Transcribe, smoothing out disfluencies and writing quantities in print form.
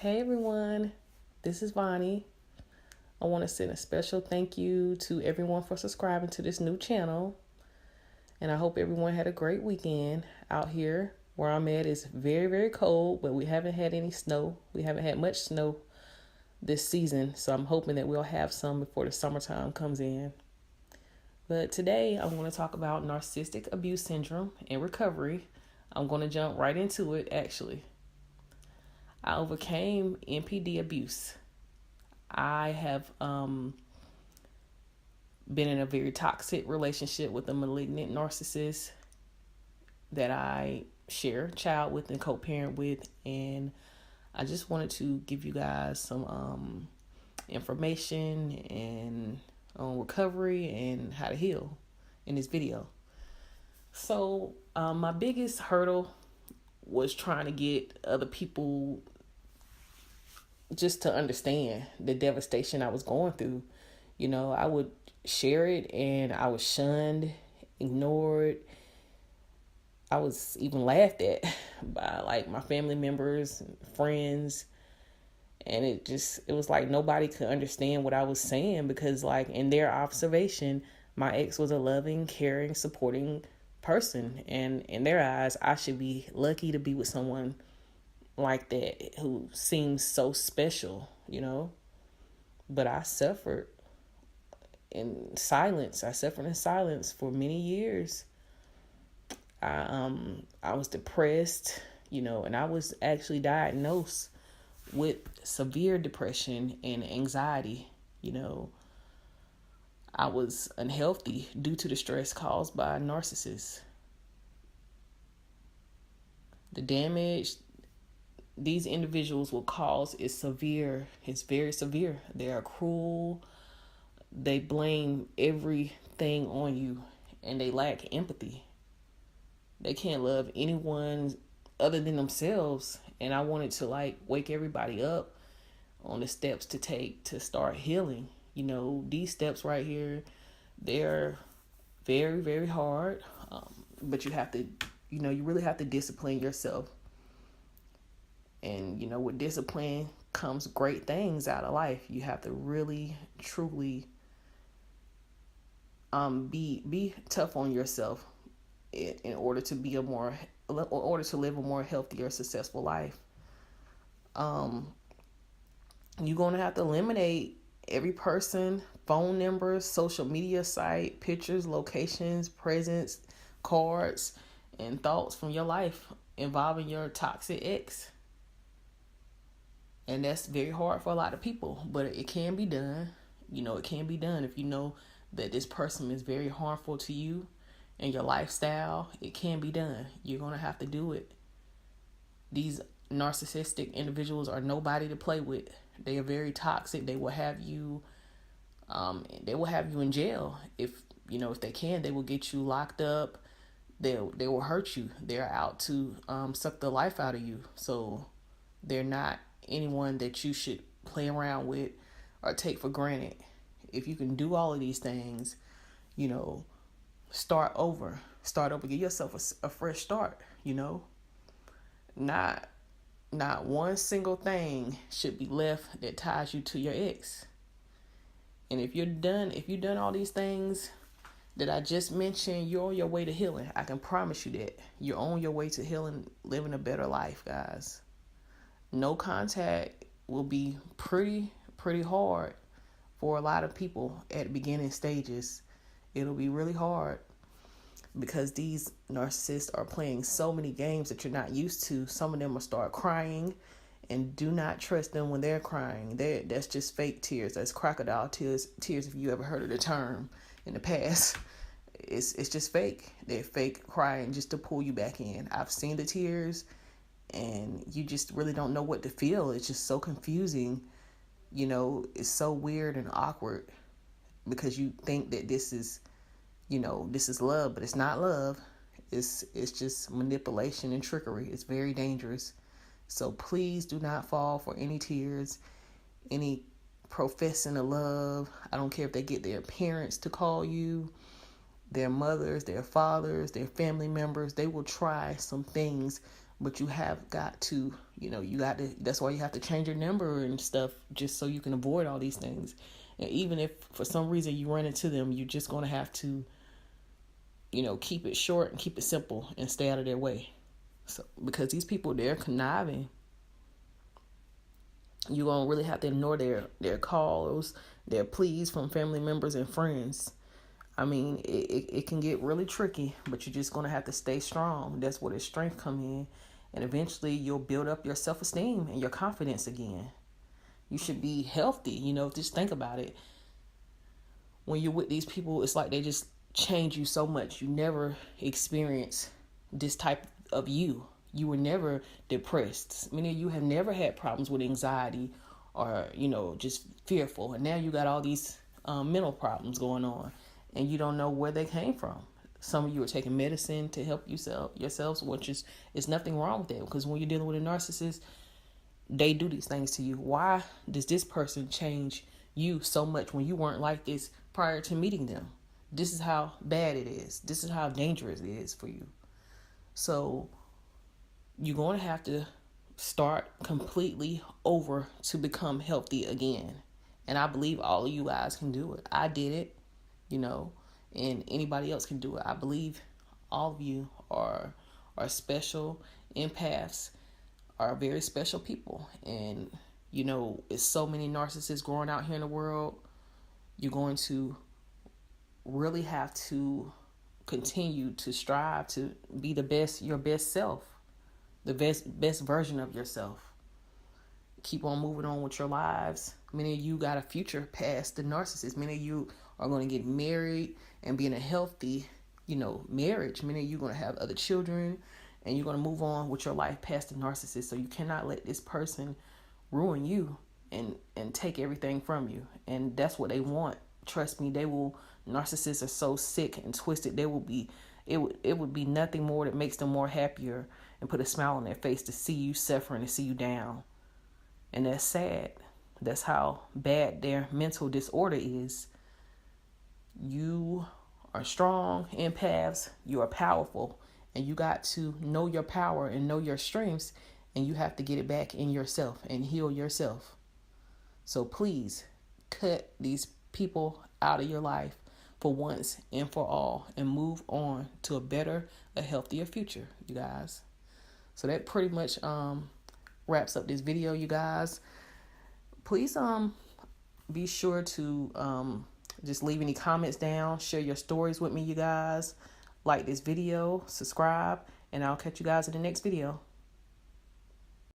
Hey everyone, this is Vonnie. I want to send a special thank you to everyone for subscribing to this new channel. And I hope everyone had a great weekend out here. Where I'm at is very, very cold, but we haven't had any snow. We haven't had much snow this season, so I'm hoping that we'll have some before the summertime comes in. But today I want to talk about narcissistic abuse syndrome and recovery. I'm going to jump right into it actually. I overcame NPD abuse. I have been in a very toxic relationship with a malignant narcissist that I share child with and co-parent with, and I just wanted to give you guys some information and on recovery and how to heal in this video. So my biggest hurdle was trying to get other people just to understand the devastation I was going through. You know, I would share it and I was shunned, ignored. I was even laughed at by like my family members and friends. And it was like nobody could understand what I was saying because like in their observation, my ex was a loving, caring, supporting person. And in their eyes, I should be lucky to be with someone like that who seems so special, you know. But I suffered in silence. I suffered in silence for many years. I was depressed, you know, and I was actually diagnosed with severe depression and anxiety. You know, I was unhealthy due to the stress caused by a narcissist. The damage these individuals will cause is severe. It's very severe. They are cruel. They blame everything on you, and they lack empathy. They can't love anyone other than themselves. And I wanted to like wake everybody up on the steps to take to start healing. You know, these steps right here, they're very, very hard. But you have to, you know, you really have to discipline yourself. And, you know, with discipline comes great things out of life. You have to really, truly be tough on yourself in order to be in order to live a more healthier, successful life. You're going to have to eliminate every person, phone numbers, social media site, pictures, locations, presents, cards, and thoughts from your life involving your toxic ex. And that's very hard for a lot of people, but it can be done. You know, it can be done if you know that this person is very harmful to you and your lifestyle. It can be done. You're going to have to do it. These narcissistic individuals are nobody to play with. They are very toxic. They will have you in jail. If they can, they will get you locked up. They will hurt you. They're out to suck the life out of you. So they're not anyone that you should play around with or take for granted. If you can do all of these things, you know, start over, give yourself a fresh start. You know, not one single thing should be left that ties you to your ex. And if you've done all these things that I just mentioned, you're on your way to healing. I can promise you that you're on your way to healing, living a better life, guys. No contact will be pretty hard for a lot of people at the beginning stages. It'll be really hard because these narcissists are playing so many games that you're not used to. Some of them will start crying, and do not trust them when they're crying. That's just fake tears. That's crocodile tears if you ever heard of the term in the past. It's just fake. They're fake crying just to pull you back in. I've seen the tears, and you just really don't know what to feel. It's just so confusing. You know, it's so weird and awkward because you think that this is love, but it's not love. It's just manipulation and trickery. It's very dangerous. So please do not fall for any tears, any professing of love. I don't care if they get their parents to call you, their mothers, their fathers, their family members. They will try some things, but you have got to that's why you have to change your number and stuff, just so you can avoid all these things. And even if for some reason you run into them, you're just going to have to, keep it short and keep it simple and stay out of their way. So, because these people, they're conniving. You're going to really have to ignore their calls, their pleas from family members and friends. I mean, it can get really tricky, but you're just going to have to stay strong. That's where the strength come in. And eventually you'll build up your self-esteem and your confidence again. You should be healthy, just think about it. When you're with these people, it's like they just change you so much. You never experience this type of you. You were never depressed. Many of you have never had problems with anxiety or, just fearful. And now you got all these mental problems going on, and you don't know where they came from. Some of you are taking medicine to help yourselves, which is nothing wrong with that. Because when you're dealing with a narcissist, they do these things to you. Why does this person change you so much when you weren't like this prior to meeting them? This is how bad it is. This is how dangerous it is for you. So you're going to have to start completely over to become healthy again. And I believe all of you guys can do it. I did it, and anybody else can do it. I believe all of you are special. Empaths are very special people. And, it's so many narcissists growing out here in the world. You're going to really have to continue to strive to be your best self, the best version of yourself. Keep on moving on with your lives. Many of you got a future past the narcissist. Many of you are going to get married and be in a healthy, marriage. Many of you are going to have other children, and you're going to move on with your life past the narcissist. So you cannot let this person ruin you and take everything from you. And that's what they want. Trust me, narcissists are so sick and twisted. It would be nothing more that makes them more happier and put a smile on their face to see you suffering, to see you down. And that's sad. That's how bad their mental disorder is. You are strong, empaths. You are powerful. And you got to know your power and know your strengths. And you have to get it back in yourself and heal yourself. So please cut these people out of your life for once and for all, and move on to a healthier future, you guys. So that pretty much wraps up this video, you guys. Please be sure to just leave any comments down, share your stories with me, you guys. Like this video, subscribe, and I'll catch you guys in the next video.